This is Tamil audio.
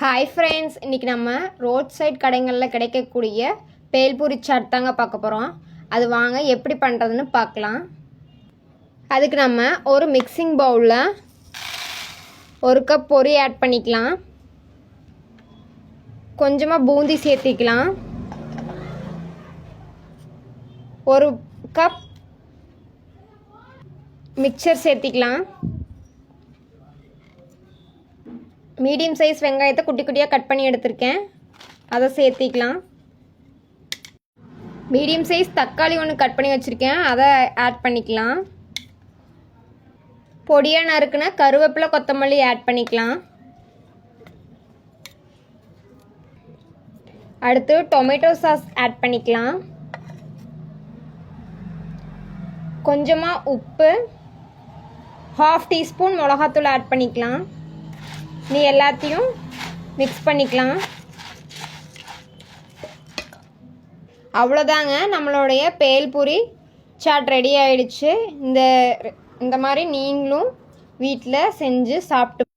ஹாய் ஃப்ரெண்ட்ஸ், இன்றைக்கி நம்ம ரோட் சைட் கடைகளில் கிடைக்கக்கூடிய பேல்பூரி சாட் தாங்க பார்க்க போகிறோம். அது வாங்க எப்படி பண்ணுறதுன்னு பார்க்கலாம். அதுக்கு நம்ம ஒரு மிக்சிங் பவுலில் 1 கப் பொரி ஆட் பண்ணிக்கலாம். கொஞ்சமாக பூந்தி சேர்த்திக்கலாம். 1 கப் மிக்சர் சேர்த்திக்கலாம். மீடியம் சைஸ் வெங்காயத்தை குட்டி குட்டியாக கட் பண்ணி எடுத்திருக்கேன், அதை சேர்த்திக்கலாம். மீடியம் சைஸ் தக்காளி ஒன்று கட் பண்ணி வச்சுருக்கேன், அதை ஆட் பண்ணிக்கலாம். பொடியாக நறுக்குன கருவேப்பிலை கொத்தமல்லி ஆட் பண்ணிக்கலாம். அடுத்து டொமேட்டோ சாஸ் ஆட் பண்ணிக்கலாம். கொஞ்சமாக உப்பு, 1/2 டீஸ்பூன் மிளகாத்தூள் ஆட் பண்ணிக்கலாம். நீ எல்லாத்தையும் மிக்ஸ் பண்ணிக்கலாம். அவ்வளோதாங்க, நம்மளுடைய பேல்பூரி சாட் ரெடி ஆயிடுச்சு. இந்த மாதிரி நீங்களும் வீட்டில் செஞ்சு சாப்பிட்டு